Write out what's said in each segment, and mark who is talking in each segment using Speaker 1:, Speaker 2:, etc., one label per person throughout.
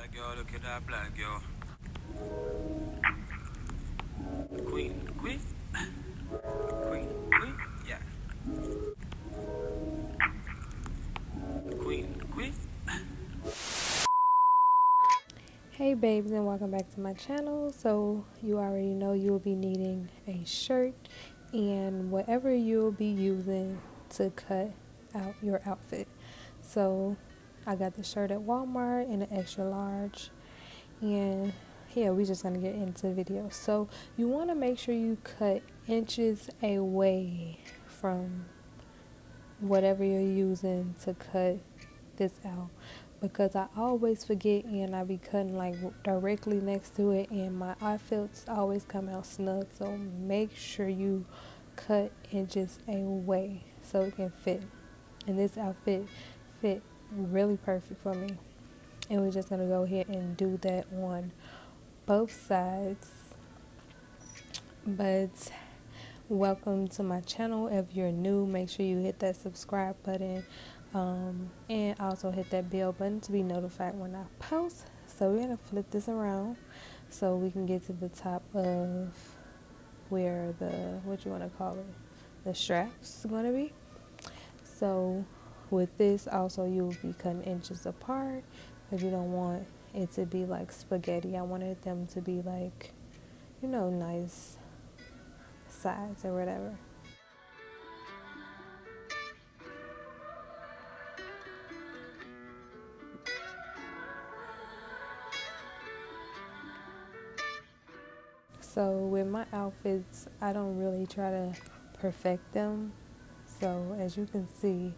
Speaker 1: black girl, look at that black girl. Queen, queen, queen, queen, yeah. Queen, queen.
Speaker 2: Hey babes, and welcome back to my channel. So you already know you'll be needing a shirt and whatever you'll be using to cut out your outfit. So I got the shirt at Walmart in an extra large, and yeah, we're just gonna get into the video. So you want to make sure you cut inches away from whatever you're using to cut this out, because I always forget and I be cutting like directly next to it, and my outfits always come out snug. So make sure you cut inches away so it can fit. And this outfit fit really perfect for me, and we're just gonna go ahead and do that on both sides. But welcome to my channel. If you're new, make sure you hit that subscribe button, and also hit that bell button to be notified when I post. So we're gonna flip this around so we can get to the top of where the, what you want to call it, the straps gonna be. So with this also, you'll be cutting inches apart because you don't want it to be like spaghetti. I wanted them to be like, you know, nice sides or whatever. So with my outfits, I don't really try to perfect them. So as you can see,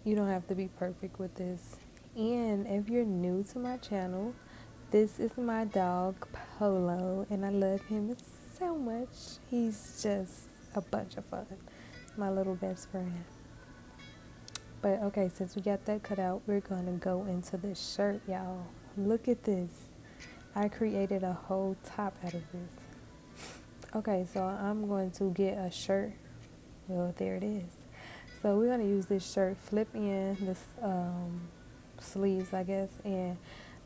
Speaker 2: you don't have to be perfect with this. And if you're new to my channel, this is my dog Polo, and I love him so much. He's just a bunch of fun, my little best friend. But okay, since we got that cut out, we're gonna go into this shirt, y'all. Look at this. I created a whole top out of this. Okay, so I'm going to get a shirt. Well, there it is. So we're gonna use this shirt, flip in this sleeves, I guess, and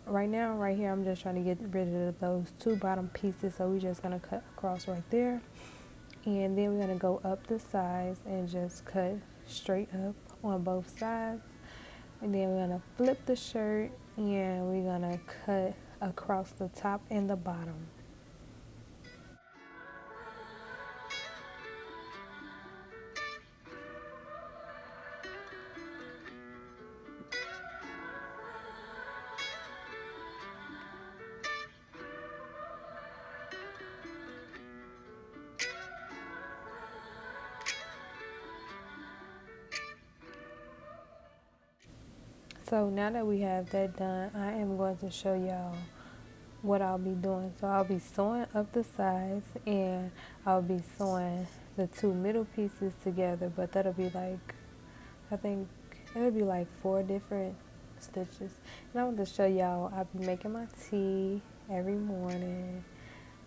Speaker 2: right now, right here, I'm just trying to get rid of those two bottom pieces. So we're just gonna cut across right there, and then we're gonna go up the sides and just cut straight up on both sides. And then we're gonna flip the shirt, and we're gonna cut across the top and the bottom. So now that we have that done, I am going to show y'all what I'll be doing. So I'll be sewing up the sides, and I'll be sewing the two middle pieces together, but that'll be like, I think it'll be like 4 different stitches. And I want to show y'all, I'll be making my tea every morning.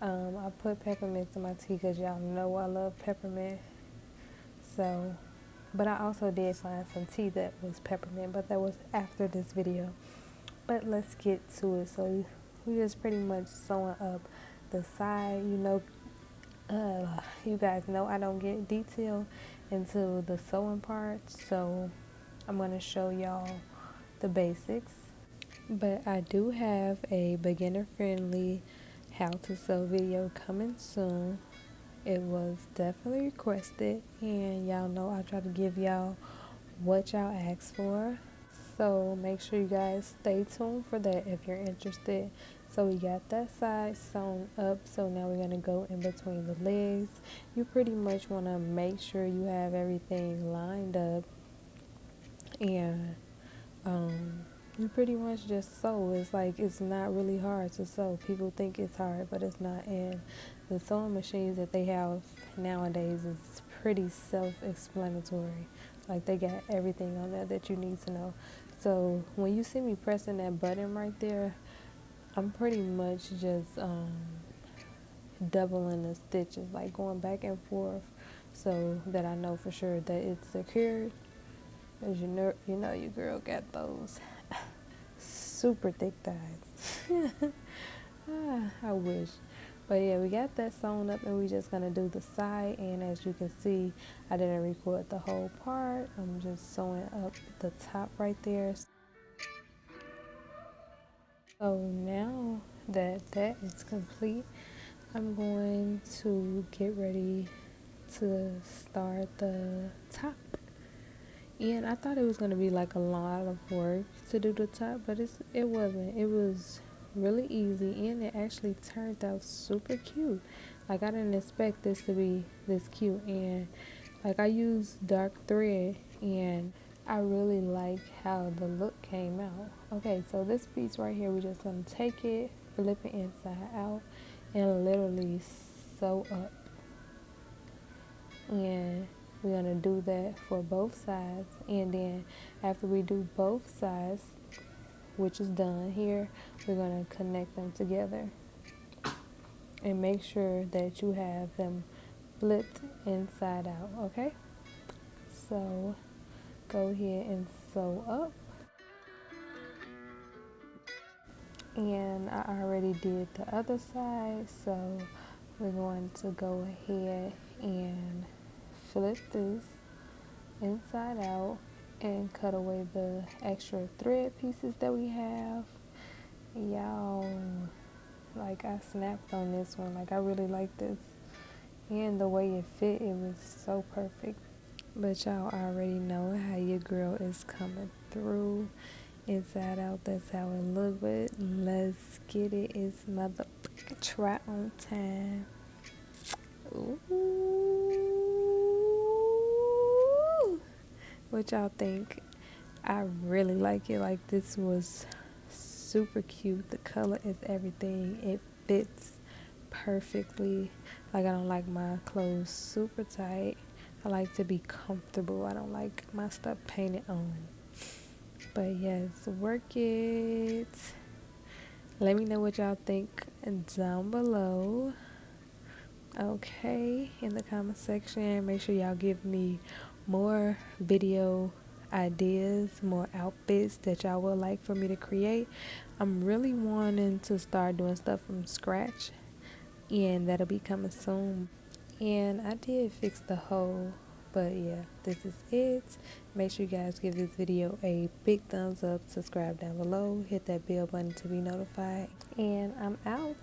Speaker 2: I put peppermint in my tea because y'all know I love peppermint. So, but I also did find some tea that was peppermint, but that was after this video. But let's get to it. So we just pretty much sewing up the side. You guys know I don't get detail into the sewing parts, so I'm going to show y'all the basics. But I do have a beginner friendly how to sew video coming soon. It was definitely requested, and y'all know I try to give y'all what y'all asked for. So make sure you guys stay tuned for that if you're interested. So we got that side sewn up. So now we're going to go in between the legs. You pretty much want to make sure you have everything lined up, and you pretty much just sew. It's like, it's not really hard to sew. People think it's hard, but it's not. And the sewing machines that they have nowadays is pretty self-explanatory. Like, they got everything on there that you need to know. So when you see me pressing that button right there, I'm pretty much just doubling the stitches, like going back and forth, so that I know for sure that it's secured. As you know your girl got those super thick thighs. I wish. But yeah, we got that sewn up and we're just gonna do the side. And as you can see, I didn't record the whole part. I'm just sewing up the top right there. So now that that is complete, I'm going to get ready to start the top. And I thought it was going to be like a lot of work to do the top, but it wasn't. It was really easy and it actually turned out super cute. Like I didn't expect this to be this cute, and like I used dark thread and I really like how the look came out. Okay, so this piece right here, we're just going to take it, flip it inside out, and literally sew up. And we're going to do that for both sides. And then after we do both sides, which is done here, we're going to connect them together. And make sure that you have them flipped inside out, okay? So go ahead and sew up. And I already did the other side, so we're going to go ahead and flip this inside out and cut away the extra thread pieces that we have. Y'all, like I snapped on this one. Like I really like this, and the way it fit, it was so perfect. But y'all already know how your girl is coming through inside out. That's how it look. But let's get it. It's mother try on time. Ooh. What y'all think? I really like it. Like this was super cute. The color is everything. It fits perfectly. Like I don't like my clothes super tight. I like to be comfortable. I don't like my stuff painted on. But yes, work it. Let me know what y'all think down below. Okay, in the comment section. Make sure y'all give me more video ideas, more outfits that y'all would like for me to create. I'm really wanting to start doing stuff from scratch, and that'll be coming soon. And I did fix the hole, but yeah, this is it. Make sure you guys give this video a big thumbs up, subscribe down below, hit that bell button to be notified, and I'm out.